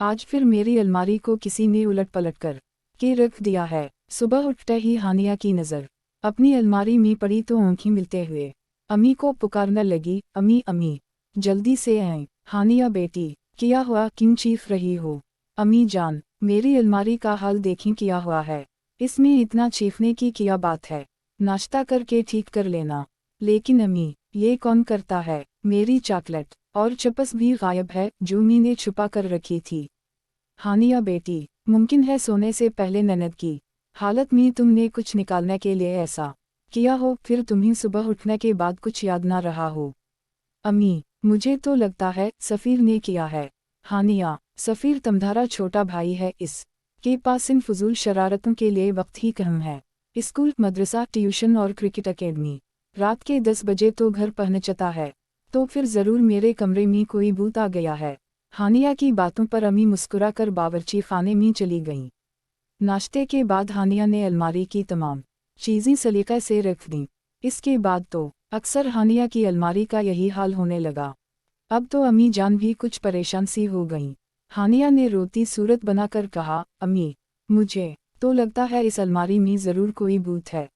आज फिर मेरी अलमारी को किसी ने उलट पलट कर के रख दिया है। सुबह उठते ही हानिया की नज़र अपनी अलमारी में पड़ी तो आंखें मिलते हुए अम्मी को पुकारने लगी, अम्मी अम्मी जल्दी से आएं। हानिया बेटी, क्या हुआ, क्यों चीख रही हो? अम्मी जान, मेरी अलमारी का हाल देखें क्या हुआ है। इसमें इतना चीखने की क्या बात है, नाश्ता करके ठीक कर लेना। लेकिन अम्मी, ये कौन करता है? मेरी चॉकलेट और चपस भी गायब है जो मैंने छुपा कर रखी थी। हानिया बेटी, मुमकिन है सोने से पहले ननद की हालत में तुमने कुछ निकालने के लिए ऐसा किया हो, फिर तुम्हें सुबह उठने के बाद कुछ याद ना रहा हो। अम्मी, मुझे तो लगता है सफ़ीर ने किया है। हानिया, सफ़ीर तुम्हारा छोटा भाई है, इस के पास इन फजूल शरारतों के लिए वक्त ही कम है। स्कूल, मदरसा, ट्यूशन और क्रिकेट एकेडमी, रात के 10 बजे तो घर पहुंचता है। तो फिर ज़रूर मेरे कमरे में कोई भूत आ गया है। हानिया की बातों पर अम्मी मुस्कुरा कर बावर्ची खाने में चली गईं। नाश्ते के बाद हानिया ने अलमारी की तमाम चीज़ें सलीक़े से रख दीं। इसके बाद तो अक्सर हानिया की अलमारी का यही हाल होने लगा। अब तो अम्मी जान भी कुछ परेशान सी हो गईं। हानिया ने रोती सूरत बनाकर कहा, अम्मी, मुझे तो लगता है इस अलमारी में ज़रूर कोई भूत है।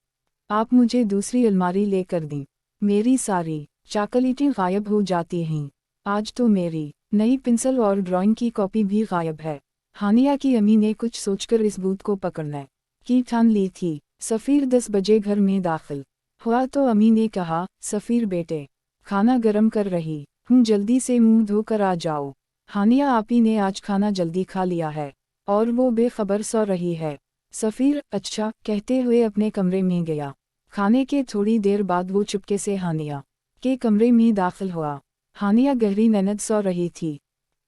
आप मुझे दूसरी अलमारी लेकर दें। मेरी सारी चॉकलेटें गायब हो जाती हैं। आज तो मेरी नई पेंसिल और ड्राइंग की कॉपी भी गायब है। हानिया की अम्मी ने कुछ सोचकर इस भूत को पकड़ने की ठान ली थी। सफ़ीर 10 बजे घर में दाखिल हुआ तो अम्मी ने कहा, सफ़ीर बेटे, खाना गरम कर रही हूँ, जल्दी से मुंह धोकर आ जाओ। हानिया आपी ने आज खाना जल्दी खा लिया है और वो बेखबर सो रही है। सफ़ीर अच्छा कहते हुए अपने कमरे में गया। खाने के थोड़ी देर बाद वो चुपके से हानिया के कमरे में दाखिल हुआ। हानिया गहरी नींद सो रही थी।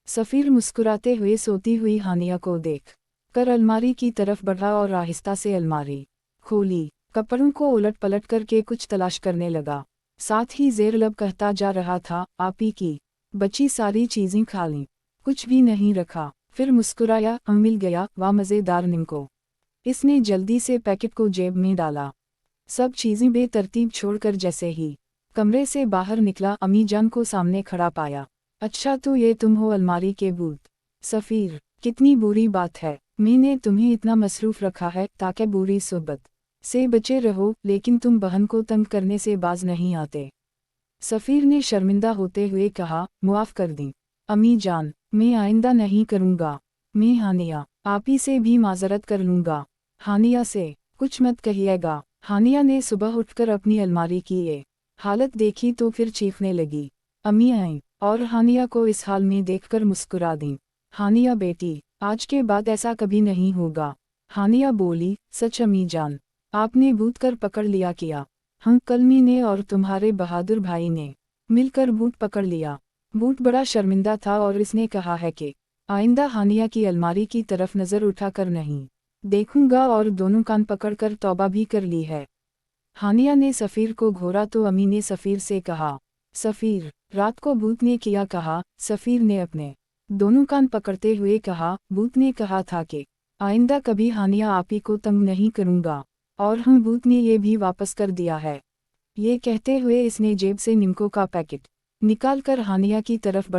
सफ़ीर मुस्कुराते हुए सोती हुई हानिया को देख कर अलमारी की तरफ बढ़ा और आहिस्ता से अलमारी खोली। कपड़ों को उलट पलट करके कुछ तलाश करने लगा। साथ ही ज़ेर लब कहता जा रहा था, आपी की बची सारी चीज़ें खा लीं, कुछ भी नहीं रखा। फिर मुस्कुराया, मिल गया, वाह मज़ेदार निम्को। इसने जल्दी से पैकेट को जेब में डाला। सब चीज़ें बेतरतीब छोड़कर जैसे ही कमरे से बाहर निकला, अम्मी जान को सामने खड़ा पाया। अच्छा तो ये तुम हो अलमारी के भूत। सफ़ीर, कितनी बुरी बात है, मैंने तुम्हें इतना मसरूफ़ रखा है ताकि बुरी सोबत से बचे रहो, लेकिन तुम बहन को तंग करने से बाज नहीं आते। सफ़ीर ने शर्मिंदा होते हुए कहा, मुआफ़ कर दें अम्मी जान, मैं आइंदा नहीं करूँगा। मैं हानिया आपी से भी माज़रत कर लूँगा। हानिया से कुछ मत कहिएगा। हानिया ने सुबह उठकर अपनी अलमारी की ये हालत देखी तो फिर चीखने लगी। अम्मी आईं और हानिया को इस हाल में देखकर मुस्कुरा दी। हानिया बेटी, आज के बाद ऐसा कभी नहीं होगा। हानिया बोली, सच अम्मी जान, आपने भूत कर पकड़ लिया किया। हम कलमी ने और तुम्हारे बहादुर भाई ने मिलकर भूत पकड़ लिया। भूत बड़ा शर्मिंदा था और इसने कहा है कि आइंदा हानिया की अलमारी की तरफ नज़र उठाकर नहीं देखूंगा और दोनों कान पकड़कर तौबा भी कर ली है। हानिया ने सफ़ीर को घोरा तो अम्मी ने सफ़ीर से कहा, सफ़ीर, रात को भूत ने किया कहा। सफ़ीर ने अपने दोनों कान पकड़ते हुए कहा, भूत ने कहा था कि आइंदा कभी हानिया आपी को तंग नहीं करूंगा, और हम भूत ने ये भी वापस कर दिया है। ये कहते हुए इसने जेब से निम्को का पैकेट निकाल कर हानिया की तरफ